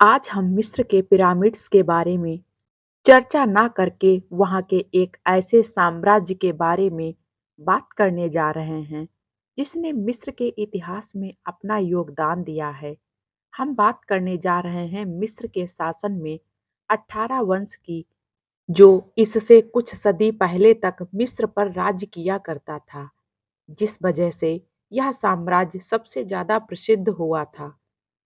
आज हम मिस्र के पिरामिड्स के बारे में चर्चा ना करके वहाँ के एक ऐसे साम्राज्य के बारे में बात करने जा रहे हैं जिसने मिस्र के इतिहास में अपना योगदान दिया है। हम बात करने जा रहे हैं मिस्र के शासन में 18 वंश की, जो इससे कुछ सदी पहले तक मिस्र पर राज्य किया करता था। जिस वजह से यह साम्राज्य सबसे ज्यादा प्रसिद्ध हुआ था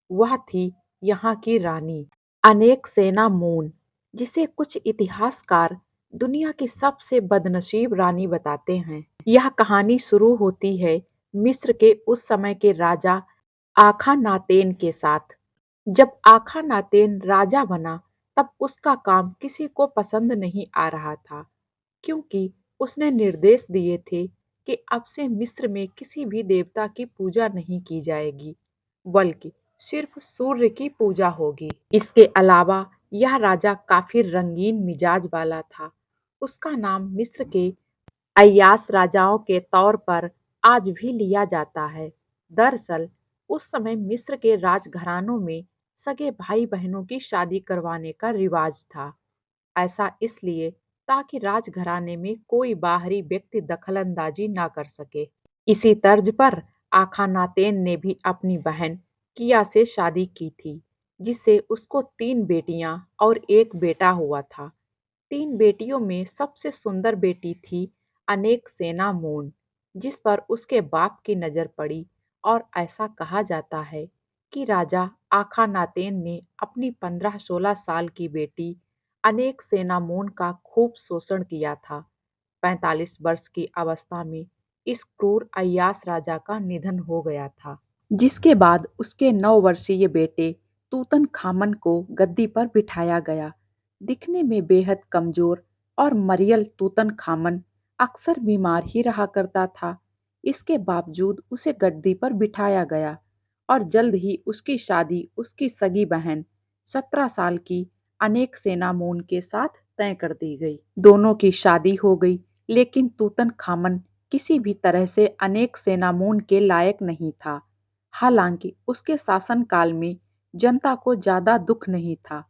वह थी यहाँ की रानी अनेक सेना मून, जिसे कुछ इतिहासकार दुनिया की सबसे बदनसीब रानी बताते हैं। यह कहानी शुरू होती है मिस्र के उस समय के राजा आखानातेन के साथ। जब आखानातेन राजा बना तब उसका काम किसी को पसंद नहीं आ रहा था, क्योंकि उसने निर्देश दिए थे कि अब से मिस्र में किसी भी देवता की पूजा नहीं की जाएगी, बल्कि सिर्फ सूर्य की पूजा होगी। इसके अलावा यह राजा काफी रंगीन मिजाज वाला था। उसका नाम मिस्र के अय्यास राजाओं के तौर पर आज भी लिया जाता है। दरअसल उस समय मिस्र के राजघरानों में सगे भाई बहनों की शादी करवाने का रिवाज था। ऐसा इसलिए ताकि राजघराने में कोई बाहरी व्यक्ति दखलंदाजी ना कर सके। इसी तर्ज पर आखानातेन ने भी अपनी बहन किया से शादी की थी, जिससे उसको 3 बेटियां और एक बेटा हुआ था। 3 बेटियों में सबसे सुंदर बेटी थी अनेक सेना मून, जिस पर उसके बाप की नजर पड़ी और ऐसा कहा जाता है कि राजा आखानातेन ने अपनी 15-16 साल की बेटी अनेक सेनामून का खूब शोषण किया था। 45 वर्ष की अवस्था में इस क्रूर अय्यास राजा का निधन हो गया था, जिसके बाद उसके 9 वर्षीय बेटे तूतन खामन को गद्दी पर बिठाया गया। दिखने में बेहद कमजोर और मरियल तूतन खामन अक्सर बीमार ही रहा करता था। इसके बावजूद उसे गद्दी पर बिठाया गया और जल्द ही उसकी शादी उसकी सगी बहन 17 साल की अनेक सेनामून के साथ तय कर दी गई। दोनों की शादी हो गई, लेकिन तूतन खामन किसी भी तरह से अनेक सेनामून के लायक नहीं था। हालांकि उसके शासनकाल में जनता को ज्यादा दुख नहीं था।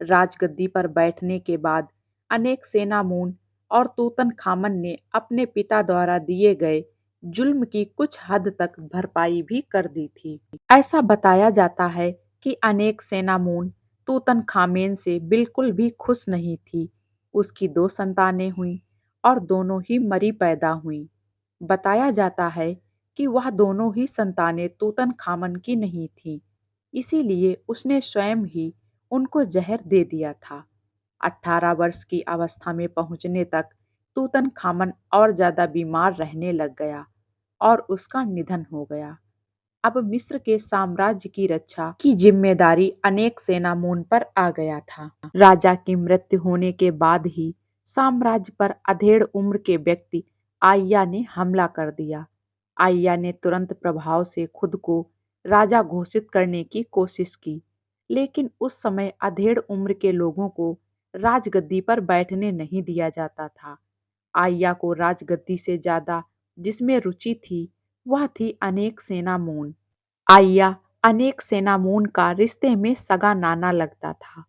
राजगद्दी पर बैठने के बाद अनेक सेनामून और तूतन खामन ने अपने पिता द्वारा दिए गए जुल्म की कुछ हद तक भरपाई भी कर दी थी। ऐसा बताया जाता है कि अनेक सेनामून तूतन खामेन से बिल्कुल भी खुश नहीं थी। उसकी 2 संतानें हुईं और दोनों ही मरी पैदा हुईं। बताया जाता है कि वह दोनों ही संतानें तूतन खामन की नहीं थीं, इसीलिए उसने स्वयं ही उनको जहर दे दिया था। 18 वर्ष की अवस्था में पहुंचने तक तूतन खामन और ज्यादा बीमार रहने लग गया और उसका निधन हो गया। अब मिस्र के साम्राज्य की रक्षा की जिम्मेदारी अनेक सेनामून पर आ गया था। राजा की मृत्यु होने के बाद ही साम्राज्य पर अधेड़ उम्र के व्यक्ति आइया ने हमला कर दिया। आइया ने तुरंत प्रभाव से खुद को राजा घोषित करने की कोशिश की, लेकिन उस समय अधेड़ उम्र के लोगों को राजगद्दी पर बैठने नहीं दिया जाता था। आइया को राजगद्दी से ज्यादा जिसमें रुचि थी वह थी अनेक सेनामून। आइया अनेक सेनामून का रिश्ते में सगा नाना लगता था।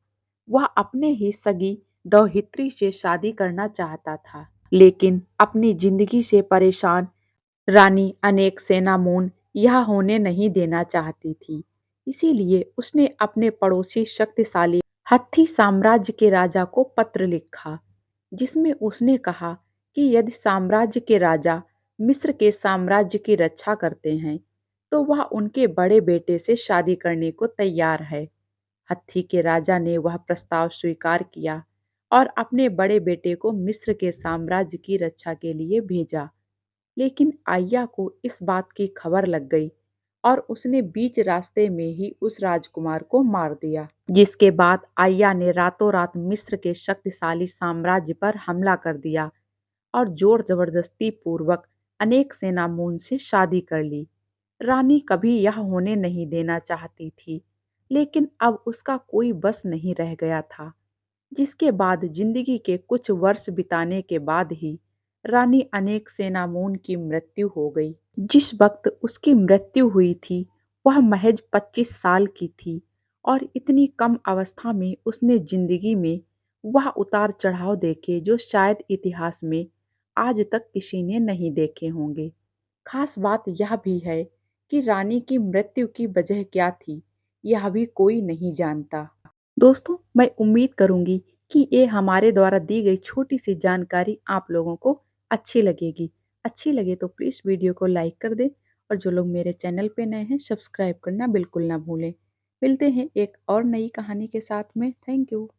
वह अपने ही सगी दौहित्री से शादी करना चाहता था, लेकिन अपनी जिंदगी से परेशान रानी अनेक सेनामून यह होने नहीं देना चाहती थी। इसीलिए उसने अपने पड़ोसी शक्तिशाली हत्थी साम्राज्य के राजा को पत्र लिखा, जिसमें उसने कहा कि यदि साम्राज्य के राजा मिस्र के साम्राज्य की रक्षा करते हैं तो वह उनके बड़े बेटे से शादी करने को तैयार है। हत्थी के राजा ने वह प्रस्ताव स्वीकार किया और अपने बड़े बेटे को मिस्र के साम्राज्य की रक्षा के लिए भेजा। लेकिन आइया को इस बात की खबर लग गई और उसने बीच रास्ते में ही उस राजकुमार को मार दिया, जिसके बाद आइया ने रातों रात मिस्र के शक्तिशाली साम्राज्य पर हमला कर दिया और जोर जबरदस्ती पूर्वक अनेक सेनामून से शादी कर ली। रानी कभी यह होने नहीं देना चाहती थी, लेकिन अब उसका कोई बस नहीं रह गया था। जिसके बाद जिंदगी के कुछ वर्ष बिताने के बाद ही रानी अनेक सेनामून की मृत्यु हो गई। जिस वक्त उसकी मृत्यु हुई थी वह महज 25 साल की थी और इतनी कम अवस्था में उसने ज़िंदगी में वह उतार-चढ़ाव देखे जो शायद इतिहास में आज तक किसी ने नहीं देखे होंगे। ख़ास बात यह भी है कि रानी की मृत्यु की वजह क्या थी, यह भी कोई नहीं जानता। दोस्तों, मैं उम्मीद करूँगी कि ये हमारे द्वारा दी गई छोटी-सी जानकारी आप लोगों को अच्छी लगेगी। अच्छी लगे तो प्लीज़ वीडियो को लाइक कर दें और जो लोग मेरे चैनल पे नए हैं, सब्सक्राइब करना बिल्कुल ना भूलें। मिलते हैं एक और नई कहानी के साथ में। Thank you.